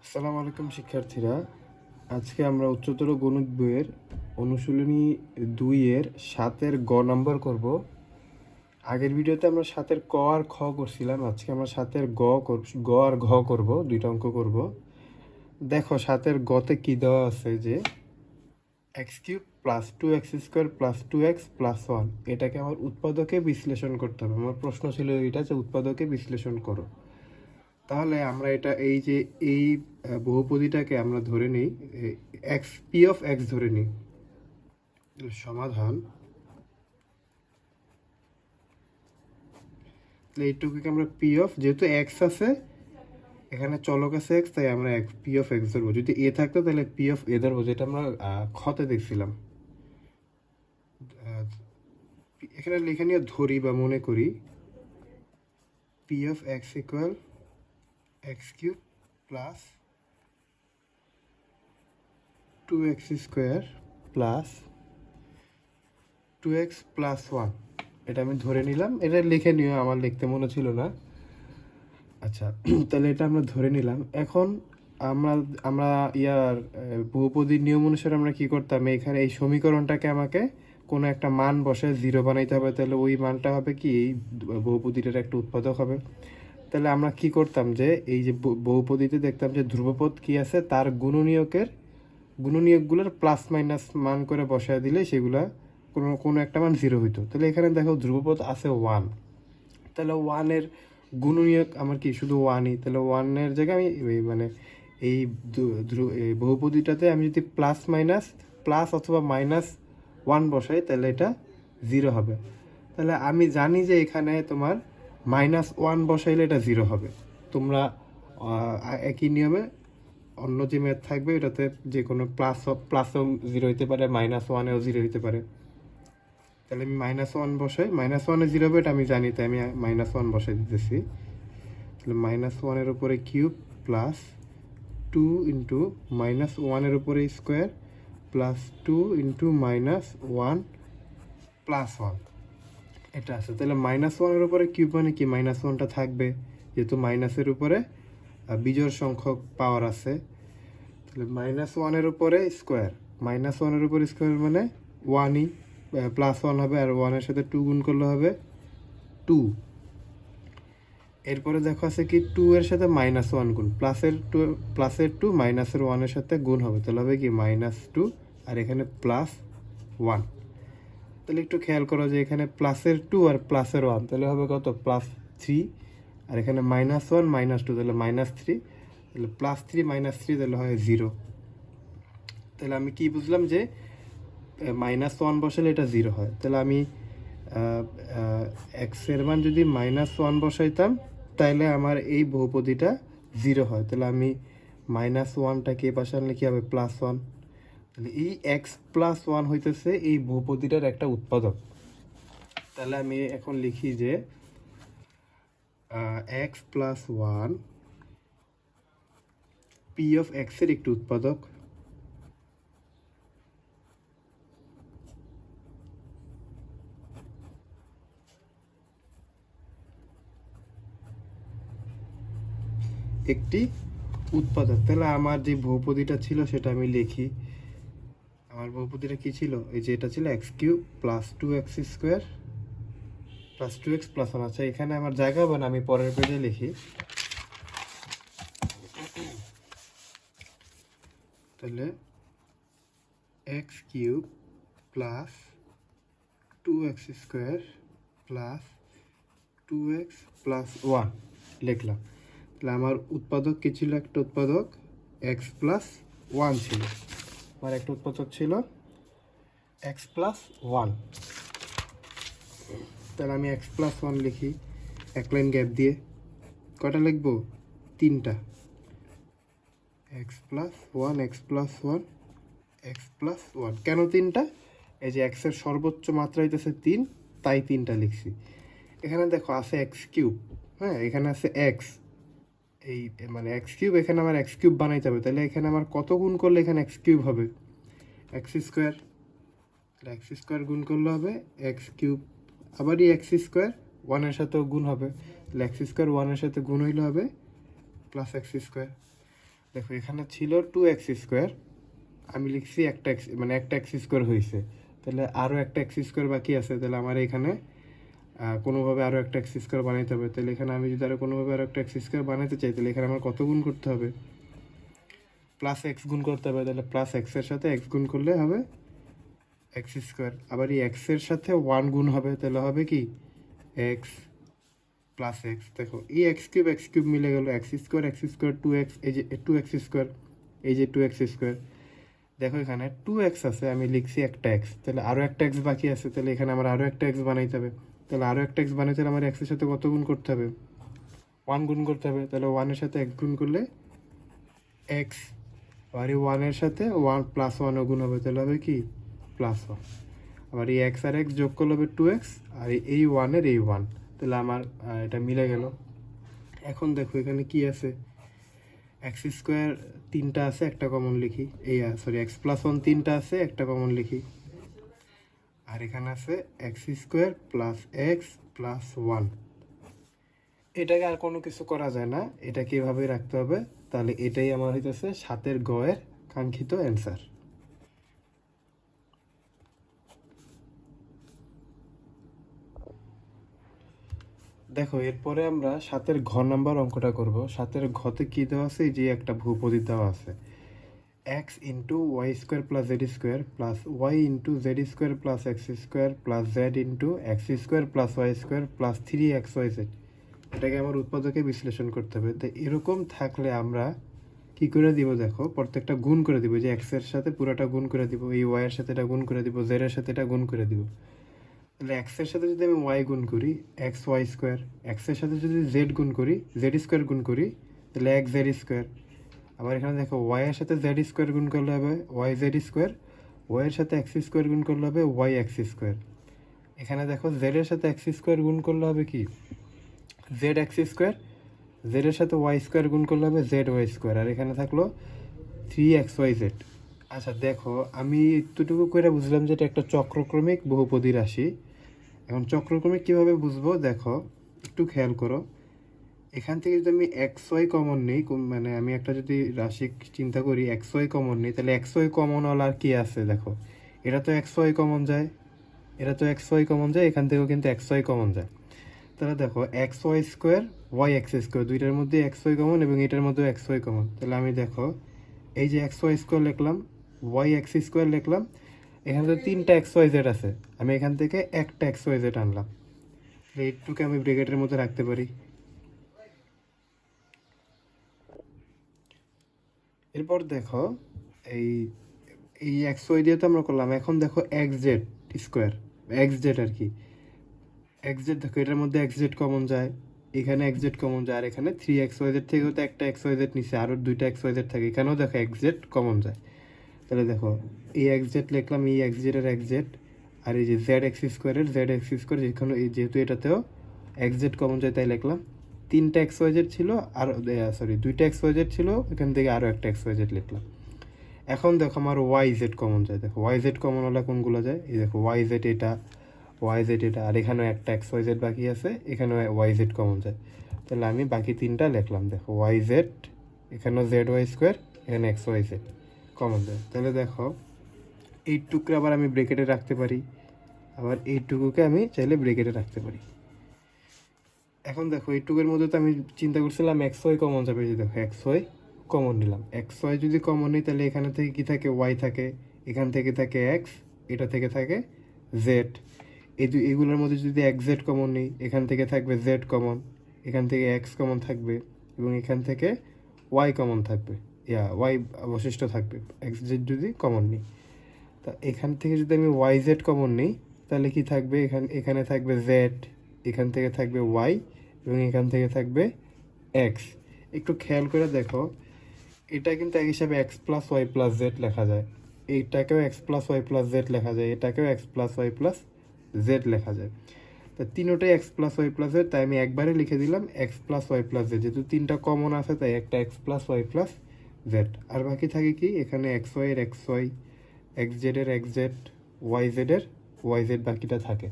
আসসালামু আলাইকুম শিক্ষার্থীরা। আজকে আমরা উচ্চতর গণিত বইয়ের অনুশীলনী 2-এর 7-এর গ নাম্বার করব। আগের ভিডিওতে আমরা 7-এর ক আর খ করছিলাম। আজকে আমরা 7-এর গ আর ঘ করব, দুইটা অঙ্ক করব। দেখো 7-এর গতে কি দেওয়া আছে যে x³ + 2x² + 2x + 1, এটাকে আমার উৎপাদকে বিশ্লেষণ করতে হবে। আমার প্রশ্ন ছিল এটা যে উৎপাদকে বিশ্লেষণ করো। তাহলে আমরা এই বহুপদীটাকে আমরা ধরে নিই, এক্স পি অফ এক্স ধরে নিই। সমাধান, এইটুকুকে আমরা পি অফ, যেহেতু এক্স আছে এখানে চলক আছে এক্স, তাই আমরা পি অফ এক্স ধরবো। যদি এ থাকতো তাহলে পি অফ এ ধরবো, যেটা আমরা খতে দেখছিলাম। এখানে লিখে নিয়ে ধরি বা মনে করি P of x equal x³ + 2x² + 2x + 1, এটা আমি ধরে নিলাম। এটা লিখে নিও, আমার লিখতে মনে ছিল না। আচ্ছা, তাহলে এটা আমরা ধরে নিলাম। এখন আমরা আমরা বহুপদীর নিয়ম অনুসারে আমরা কি করতাম, এখানে এই সমীকরণটাকে আমাকে কোনো একটা মান বসে 0 বানাইতে হবে। তাহলে ওই মানটা হবে কি, এই বহুপদীটার একটা উৎপাদক হবে। তাহলে আমরা কি করতাম, যে এই যে বহুপদীতে দেখতাম যে ধ্রুবপদ কি আছে, তার গুণনীয়কগুলোর প্লাস মাইনাস মান করে বসায় দিলে সেগুলা কোনো একটা মান 0 হইতো। তাহলে এখানে দেখো ধ্রুবপদ আছে 1, তাহলে 1-এর গুণনীয়ক আমার কি শুধু 1ই। তাহলে 1-এর জায়গায় আমি এই বহুপদীটাতে আমি যদি প্লাস অথবা -1 বসাই তাহলে এটা 0 হবে। তাহলে আমি জানি যে এখানে তোমার -1 বসাইলে এটা 0 হবে। তোমরা একই নিয়মে অন্য যে ম্যাথ থাকবে এটাতে যে কোনো প্লাসও 0 হইতে পারে, -1এও 0 হইতে পারে। তাহলে আমি -1 বসাই, -1-এ 0 হবে এটা আমি জানি, তাই আমি -1 বসাই দিতেছি। তাহলে -1-এর উপরে কিউব প্লাস 2 ইন্টু -1-এর উপরে স্কোয়ার প্লাস 2 ইন্টু -1 প্লাস 1, এটা আছে। তাহলে -1-এর উপরে কিউব মানে কি, -1টা থাকবে, যেহেতু মাইনাসের উপরে বিজোড় সংখ্যক পাওয়ার আছে। তাহলে -1-এর উপরে স্কোয়ার, -1-এর উপরে স্কোয়ার মানে 1ই, +1 হবে, আর 1-এর সাথে 2 গুণ করলে হবে 2। এরপরে দেখো আছে কি 2-এর সাথে -1 গুণ, প্লাসের 2 মাইনাসের 1-এর সাথে গুণ হবে, তাহলে হবে কি -2, আর এখানে +1। তাহলে একটু খেয়াল করো যে এখানে প্লাসের 2 আর প্লাসের 1, তাহলে হবে কত, +3, আর এখানে -1 -2 তাহলে -3, তাহলে +3 -3 তাহলে হয় 0। তাহলে আমি কি বুঝলাম যে -1 বসালে এটা 0 হয়। তাহলে আমি এক্সের মান যদি -1 বসাইতাম তাহলে আমার এই বহুপদীটা 0 হয়। তাহলে আমি -1টাকে এই পাশে আনলে কি হবে, +1। তাহলে এই এক্স প্লাস 1 হইতেছে এই বহুপদীটার একটা উৎপাদক। তাহলে আমি এখন লিখি যে এক্স প্লাস 1 পি অফ এক্সের একটি উৎপাদক। একটি উৎপাদক। তাহলে আমার যে বহুপদীটা ছিল সেটা আমি লিখি। আমার বহুপদীটা কি ছিল, এই যে এটা ছিল x³ + 2x² + 2x + 1। আচ্ছা, এখানে আমার জায়গা হবে না, আমি পরের পেজে লিখি। তাহলে x³ + 2x² + 2x + 1 লিখলাম। তাহলে আমার উৎপাদক কি ছিল, একটা উৎপাদক x + 1 ছিল। আমার একটা উৎপাদক ছিল x + 1। তাহলে আমি x + 1 লিখি, এক লাইন গ্যাপ দিয়ে। কটা লিখবো, 3টা। x + 1 x + 1 x + 1। কেন 3টা, এই যে x এর সর্বোচ্চ মাত্রা হইতেছে 3, তাই 3টা লিখছি। এখানে দেখো আছে x³, হ্যাঁ, এখানে আছে x, এই x³ এখানে আমার x³ বানাইতে হবে। তাহলে এখানে আমার কত গুণ করলে এখানে x³ হবে, x²। তাহলে x² গুণ করলে হবে x³, আবার এই x² 1-এর সাথেও গুণ হবে। তাহলে x² 1-এর সাথে গুণ হইলে হবে +x²। দেখো এখানে ছিল 2x², আমি লিখছি একটা এক্স, মানে একটা x² হয়েছে, তাহলে আরও একটা x² বাকি আছে, তাহলে আমার এখানে কোনোভাবে আরও একটা x² বানাইতে হবে। তাহলে এখানে আমি যদি আরও কোনোভাবে আরও একটা x² বানাইতে চাই, তাহলে এখানে আমার কত গুণ করতে হবে? প্লাস এক্স গুণ করতে হবে। তাহলে প্লাস এক্সের সাথে এক্স গুণ করলে হবে x²। আবার এই এক্সের সাথে 1 গুণ হবে, তাহলে হবে কি এক্স প্লাস এক্স। দেখো এই x³ মিলে গেল, x², 2x, এই যে 2x², এই যে 2x²। দেখো এখানে 2x আছে, আমি লিখছি একটা এক্স, তাহলে আরও একটা এক্স বাকি আছে, তাহলে এখানে আমার আরও একটা এক্স বানাইতে হবে। তাহলে আরও একটা এক্স বানাইতে হলে আমার এক্সের সাথে কত গুণ করতে হবে? 1 গুণ করতে হবে। তাহলে 1-এর সাথে এক্স গুণ করলে এক্স, আর এই 1-এর সাথে 1 প্লাস 1 গুণ হবে, তাহলে হবে কি +1। আবার এই এক্স আর এক্স যোগ করলে হবে 2x, আর এই 1-এর এই 1, তাহলে আমার এটা মিলে গেল। এখন দেখো এখানে কি আছে, x² 3টা আছে, একটা কমন লিখি, এই সরি x+1 3টা আছে, একটা কমন লিখি। আর এখানে আছে x² + x + 1। এটাকে আর কোনো কিছু করা যায় না, এটাকে এভাবে রাখতে হবে। তাহলে এটাই আমার হইতেছে 7-এর গ এর কাঙ্ক্ষিত অ্যান্সার। দেখো এরপরে আমরা 7-এর ঘ নাম্বার অঙ্কটা করব। 7-এর ঘতে কি দেওয়া আছে, এই যে একটা বহুপদী দেওয়া আছে, x × y² + z² + y × z² + x² + z × x² + y² + 3xyz। এটাকে আমার উৎপাদকে বিশ্লেষণ করতে হবে। তো এরকম থাকলে আমরা কি করে দিব, দেখো প্রত্যেকটা গুণ করে দিব, যে x এর সাথে পুরোটা গুণ করে দিব, এই y এর সাথে এটা গুণ করে দিব, z এর সাথে এটা গুণ করে দিব। তাহলে x এর সাথে যদি আমি y গুণ করি xy², x এর সাথে যদি z গুণ করি z² গুণ করি, তাহলে xz²। আবার এখানে দেখো y এর সাথে z² গুণ করলে হবে yz², y এর সাথে x² গুণ করলে হবে yx²। এখানে দেখো z এর সাথে x² গুণ করলে হবে কি zx², z এর সাথে y² গুণ করলে হবে zy², আর এখানে থাকলো 3xyz। আচ্ছা দেখো আমি এতটুকু করে বুঝলাম যে এটা একটা চক্রক্রমিক বহুপদী রাশি। এখন চক্রক্রমিক কীভাবে বুঝবো, দেখো একটু খেয়াল করো। এখান থেকে যদি আমি xy কমন নিই, মানে আমি একটা যদি রাশি চিন্তা করি xy কমন নিই, তাহলে xy কমন হল আর কি আছে, দেখো এটা তো xy কমন যায়, এটা তো xy কমন যায়, এখান থেকেও কিন্তু xy কমন যায়। তাহলে দেখো xy² yx², দুইটার মধ্যে xy কমন এবং এটার মধ্যেও xy কমন। তাহলে আমি দেখো এই যে xy² লিখলাম, yx² লিখলাম, এখানে তো 3টা xyz আছে, আমি এখান থেকে একটা xyz আনলাম, এইটুকু আমি ব্র্যাকেটের মধ্যে রাখতে পারি। এরপর দেখো এই এই xy দিয়ে তো আমরা করলাম, এখন দেখো xz² xz আর কি, xz দেখো এটার মধ্যে xz কমন যায়, এখানে xz কমন যায়, আর এখানে 3xyz থেকেও তো একটা xyz নিচে আরও 2টা xyz থাকে, এখানেও দেখো xz কমন যায়। তাহলে দেখো এই xz লিখলাম, এই xz এর xz, আর এই যে zx² এর zx², যেখানে যেহেতু এটাতেও xz কমন যায় তাই লিখলাম। 3টা xyz ছিল, আর সরি 2টা xyz ছিল, এখান থেকে আরও একটা xyz লিখলাম। এখন দেখো আমার yz কমন যায়, দেখো yz কমন হলে কোনগুলো যায়, এই দেখো yz এটা, yz এটা, আর এখানেও একটা xyz বাকি আছে, এখানেও yz কমন যায়। তাহলে আমি বাকি 3টা লিখলাম, দেখো yz, এখানেও zy², এখানে xyz কমন যায়। তাহলে দেখো এইটুকু আবার আমি ব্রেকেটে রাখতে পারি, আবার এইটুকুকে আমি চাইলে ব্রেকেটে রাখতে পারি। এখন দেখো এইটুকুর মধ্যে তো আমি চিন্তা করছিলাম xy কমন যাবে, যে দেখো xy কমন নিলাম, xy যদি কমন নিই তাহলে এখানে থেকে কি থাকে, y থাকে, এখান থেকে থাকে x, এটা থেকে থাকে z। এগুলোর মধ্যে যদি xz কমন নিই, এখান থেকে থাকবে z কমন, এখান থেকে x কমন থাকবে, এবং এখান থেকে y কমন থাকবে, y অবশিষ্ট থাকবে, xz যদি কমন নিই। তা এখান থেকে যদি আমি yz কমন নিই, তাহলে কি থাকবে, এখানে থাকবে z, এখান থেকে থাকবে y, এবং এখান থেকে থাকবে x। একটু খেয়াল করে দেখো, এটা কিন্তু এক হিসাবে x + y + z লেখা যায়, এইটাকেও x + y + z লেখা যায়, এটাকেও x + y + z লেখা যায়। তা তিনোটাই x + y + z, তাই আমি একবারে লিখে দিলাম x + y + z, যেহেতু 3টা কমন আছে তাই একটা x + y + z। আর বাকি থাকে কি, এখানে xy এর xy, xz এর xz, yz এর yz বাকিটা থাকে।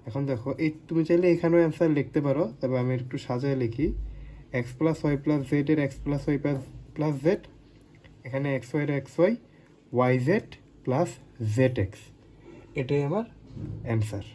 এখন দেখো এই তুমি চাইলে এখানেও অ্যান্সার লিখতে পারো, তবে আমি একটু সাজায় লিখি, x + y + z এর x + y প্লাস জেড, এখানে x y x y, y z plus z x, এটাই আমার অ্যান্সার।